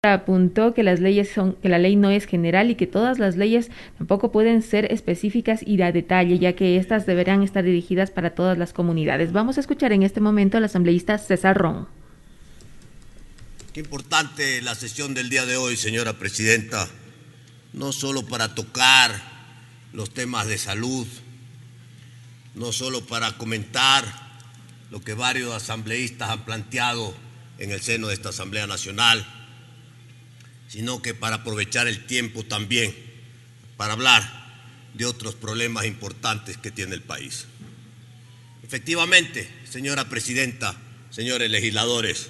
Apuntó que que la ley no es general y que todas las leyes tampoco pueden ser específicas y a detalle, ya que estas deberán estar dirigidas para todas las comunidades. Vamos a escuchar en este momento al asambleísta César Ron. Qué importante la sesión del día de hoy, señora presidenta, no solo para tocar los temas de salud, no solo para comentar lo que varios asambleístas han planteado en el seno de esta Asamblea Nacional, sino que para aprovechar el tiempo también para hablar de otros problemas importantes que tiene el país. Efectivamente, señora presidenta, señores legisladores,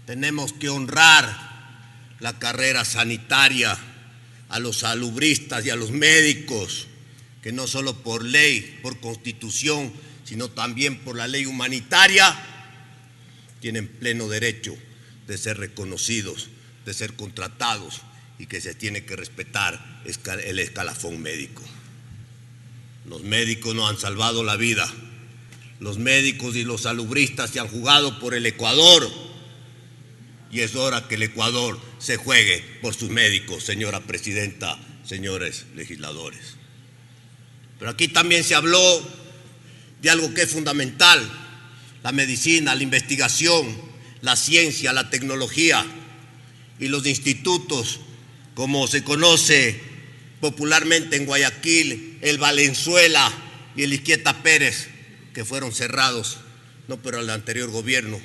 tenemos que honrar la carrera sanitaria a los salubristas y a los médicos, que no solo por ley, por constitución, sino también por la ley humanitaria, tienen pleno derecho de ser reconocidos, de ser contratados y que se tiene que respetar el escalafón médico. Los médicos nos han salvado la vida. Los médicos y los salubristas se han jugado por el Ecuador y es hora que el Ecuador se juegue por sus médicos, señora presidenta, señores legisladores. Pero aquí también se habló de algo que es fundamental: la medicina, la investigación, la ciencia, la tecnología y los institutos, como se conoce popularmente en Guayaquil, el Valenzuela y el Izquieta Pérez, que fueron cerrados no por el anterior gobierno,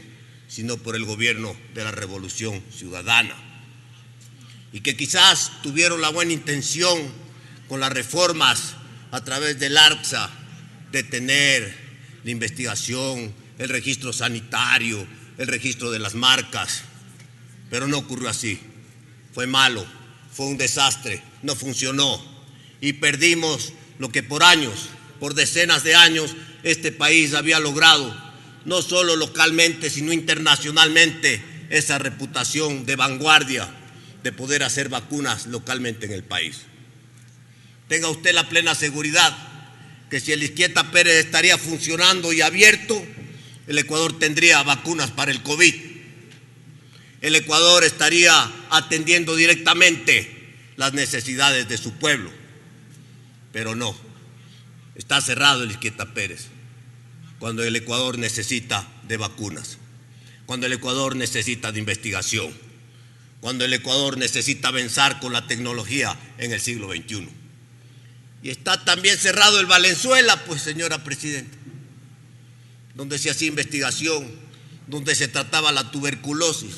sino por el gobierno de la Revolución Ciudadana, y que quizás tuvieron la buena intención con las reformas a través del ARCSA de tener la investigación, el registro sanitario, el registro de las marcas. Pero no ocurrió así, fue malo, fue un desastre, no funcionó y perdimos lo que por años, por decenas de años, este país había logrado, no solo localmente, sino internacionalmente, esa reputación de vanguardia de poder hacer vacunas localmente en el país. Tenga usted la plena seguridad que si el Izquieta Pérez estaría funcionando y abierto, el Ecuador tendría vacunas para el COVID. El Ecuador estaría atendiendo directamente las necesidades de su pueblo, pero no, está cerrado el Izquieta Pérez, cuando el Ecuador necesita de vacunas, cuando el Ecuador necesita de investigación, cuando el Ecuador necesita avanzar con la tecnología en el siglo XXI. Y está también cerrado el Valenzuela, pues, señora presidenta, donde se hacía investigación, donde se trataba la tuberculosis,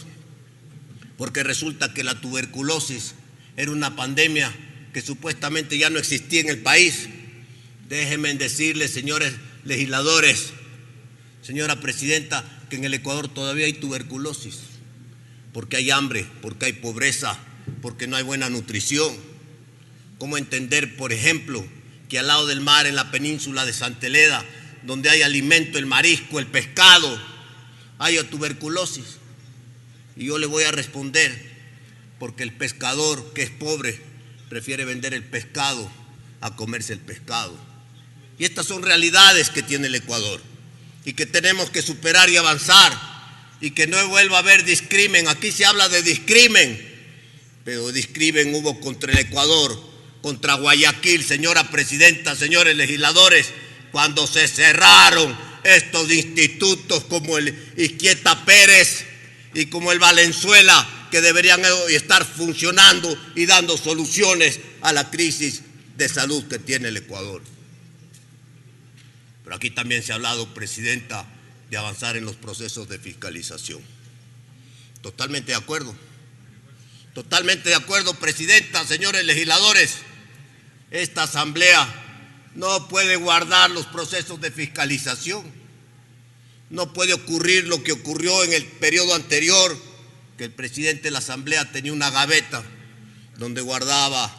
porque resulta que la tuberculosis era una pandemia que supuestamente ya no existía en el país. Déjenme decirles, señores legisladores, señora presidenta, que en el Ecuador todavía hay tuberculosis, porque hay hambre, porque hay pobreza, porque no hay buena nutrición. ¿Cómo entender, por ejemplo, que al lado del mar, en la península de Santa Elena, donde hay alimento, el marisco, el pescado, haya tuberculosis? Y yo le voy a responder, porque el pescador que es pobre prefiere vender el pescado a comerse el pescado. Y estas son realidades que tiene el Ecuador y que tenemos que superar y avanzar, y que no vuelva a haber discrimen. Aquí se habla de discrimen, pero discrimen hubo contra el Ecuador, contra Guayaquil, señora presidenta, señores legisladores, cuando se cerraron estos institutos como el Izquieta Pérez y como el Valenzuela, que deberían estar funcionando y dando soluciones a la crisis de salud que tiene el Ecuador. Pero aquí también se ha hablado, presidenta, de avanzar en los procesos de fiscalización. Totalmente de acuerdo. Totalmente de acuerdo, presidenta, señores legisladores. Esta asamblea no puede guardar los procesos de fiscalización. No puede ocurrir lo que ocurrió en el periodo anterior, que el presidente de la asamblea tenía una gaveta donde guardaba,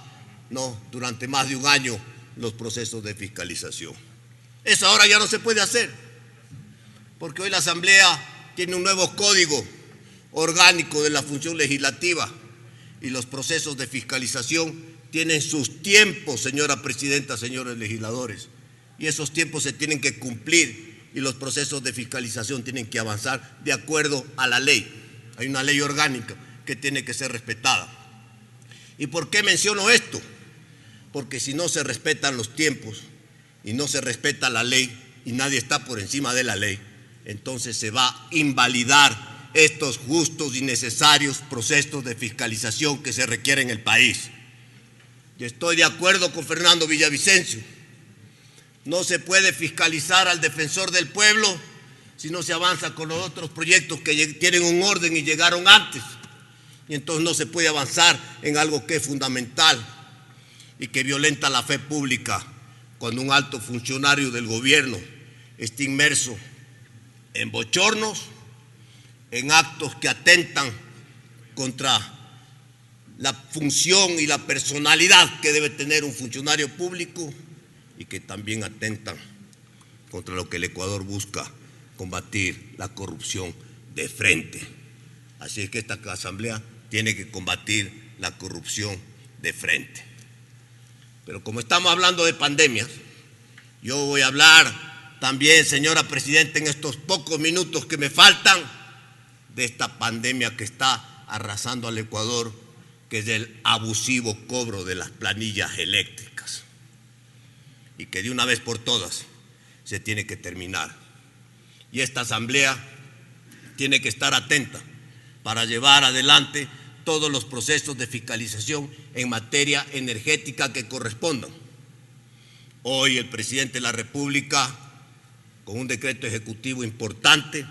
durante más de un año, los procesos de fiscalización. Eso ahora ya no se puede hacer, porque hoy la asamblea tiene un nuevo código orgánico de la función legislativa y los procesos de fiscalización tienen sus tiempos, señora presidenta, señores legisladores, y esos tiempos se tienen que cumplir y los procesos de fiscalización tienen que avanzar de acuerdo a la ley. Hay una ley orgánica que tiene que ser respetada. ¿Y por qué menciono esto? Porque si no se respetan los tiempos y no se respeta la ley y nadie está por encima de la ley, entonces se va a invalidar estos justos y necesarios procesos de fiscalización que se requieren en el país. Yo estoy de acuerdo con Fernando Villavicencio. No se puede fiscalizar al defensor del pueblo si no se avanza con los otros proyectos que tienen un orden y llegaron antes. Y entonces no se puede avanzar en algo que es fundamental y que violenta la fe pública cuando un alto funcionario del gobierno está inmerso en bochornos, en actos que atentan contra la función y la personalidad que debe tener un funcionario público y que también atentan contra lo que el Ecuador busca, combatir la corrupción de frente. Así es que esta asamblea tiene que combatir la corrupción de frente. Pero como estamos hablando de pandemias, yo voy a hablar también, señora Presidenta, en estos pocos minutos que me faltan, de esta pandemia que está arrasando al Ecuador, que es el abusivo cobro de las planillas eléctricas y que de una vez por todas se tiene que terminar. Y esta asamblea tiene que estar atenta para llevar adelante todos los procesos de fiscalización en materia energética que correspondan. Hoy el presidente de la República, con un decreto ejecutivo importante,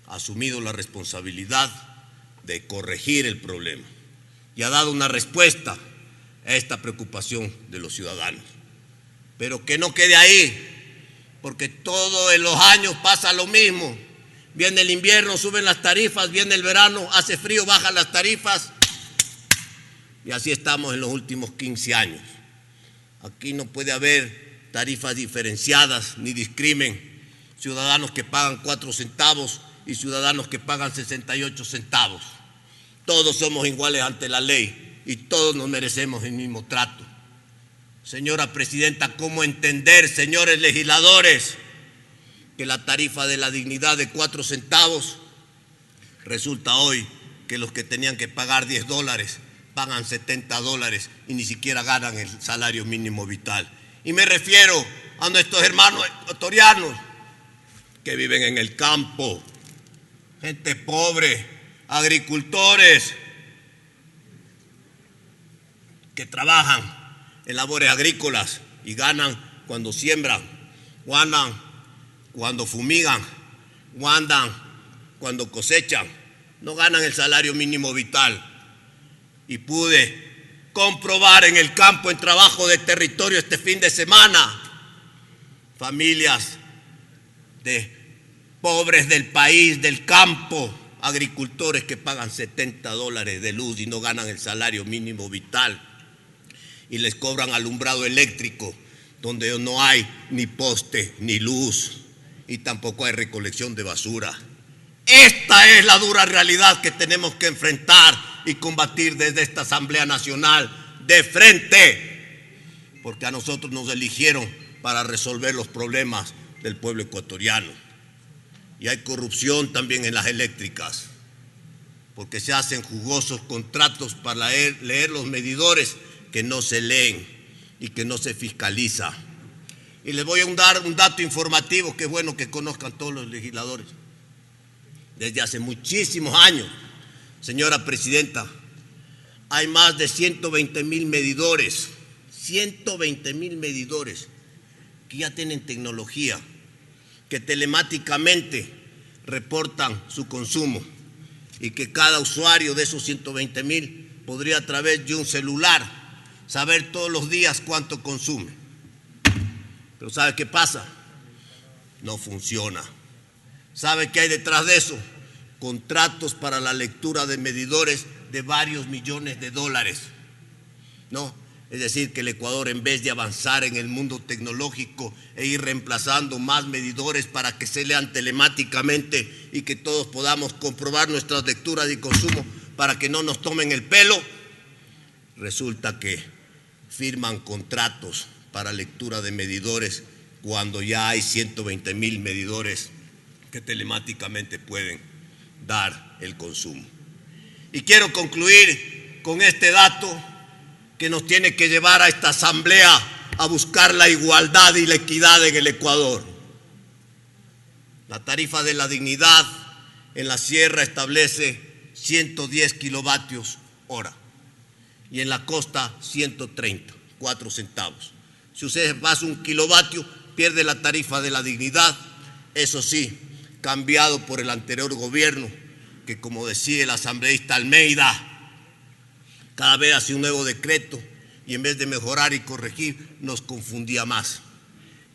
ha asumido la responsabilidad de corregir el problema y ha dado una respuesta a esta preocupación de los ciudadanos. Pero que no quede ahí, porque todos los años pasa lo mismo. Viene el invierno, suben las tarifas, viene el verano, hace frío, bajan las tarifas. Y así estamos en los últimos 15 años. Aquí no puede haber tarifas diferenciadas ni discrimen. Ciudadanos que pagan 4 centavos y ciudadanos que pagan 68 centavos. Todos somos iguales ante la ley y todos nos merecemos el mismo trato. Señora Presidenta, ¿cómo entender, señores legisladores, que la tarifa de la dignidad de 4 centavos resulta hoy que los que tenían que pagar $10 pagan $70 y ni siquiera ganan el salario mínimo vital? Y me refiero a nuestros hermanos ecuatorianos que viven en el campo, gente pobre, agricultores que trabajan en labores agrícolas y ganan cuando siembran, ganan cuando fumigan, ganan cuando cosechan, no ganan el salario mínimo vital. Y pude comprobar en el campo, en trabajo de territorio este fin de semana, familias de pobres del país, del campo, agricultores que pagan $70 de luz y no ganan el salario mínimo vital. Y les cobran alumbrado eléctrico, donde no hay ni poste ni luz y tampoco hay recolección de basura. Esta es la dura realidad que tenemos que enfrentar y combatir desde esta Asamblea Nacional de frente, porque a nosotros nos eligieron para resolver los problemas del pueblo ecuatoriano. Y hay corrupción también en las eléctricas, porque se hacen jugosos contratos para leer los medidores que no se leen y que no se fiscaliza. Y les voy a dar un dato informativo que es bueno que conozcan todos los legisladores. Desde hace muchísimos años, señora Presidenta, hay más de 120,000 medidores, 120,000 medidores que ya tienen tecnología, que telemáticamente reportan su consumo y que cada usuario de esos 120,000 podría a través de un celular saber todos los días cuánto consume. Pero ¿sabe qué pasa? No funciona. ¿Sabe qué hay detrás de eso? Contratos para la lectura de medidores de varios millones de dólares. No, es decir, que el Ecuador, en vez de avanzar en el mundo tecnológico e ir reemplazando más medidores para que se lean telemáticamente y que todos podamos comprobar nuestras lecturas de consumo para que no nos tomen el pelo, resulta que firman contratos para lectura de medidores cuando ya hay 120,000 medidores que telemáticamente pueden dar el consumo. Y quiero concluir con este dato que nos tiene que llevar a esta asamblea a buscar la igualdad y la equidad en el Ecuador. La tarifa de la dignidad en la sierra establece 110 kilovatios hora y en la costa 130, 4 centavos. Si usted pasa un kilovatio, pierde la tarifa de la dignidad, eso sí, cambiado por el anterior gobierno, que como decía el asambleísta Almeida, cada vez hacía un nuevo decreto y en vez de mejorar y corregir, nos confundía más.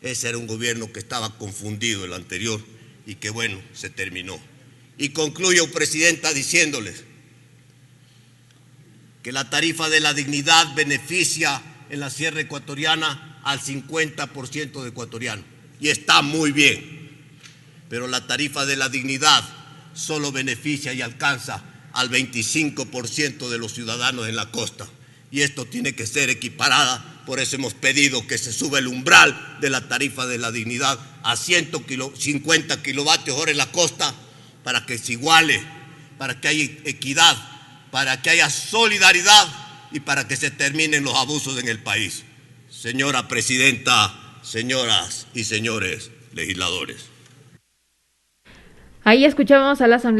Ese era un gobierno que estaba confundido, el anterior, y que bueno, se terminó. Y concluyo, Presidenta, diciéndoles que la tarifa de la dignidad beneficia en la sierra ecuatoriana al 50% de ecuatorianos, y está muy bien, pero la tarifa de la dignidad solo beneficia y alcanza al 25% de los ciudadanos en la costa, y esto tiene que ser equiparada. Por eso hemos pedido que se suba el umbral de la tarifa de la dignidad a 150 kilovatios hora en la costa, para que se iguale, para que haya equidad, para que haya solidaridad y para que se terminen los abusos en el país. Señora Presidenta, señoras y señores legisladores. Ahí escuchamos a la asamblea.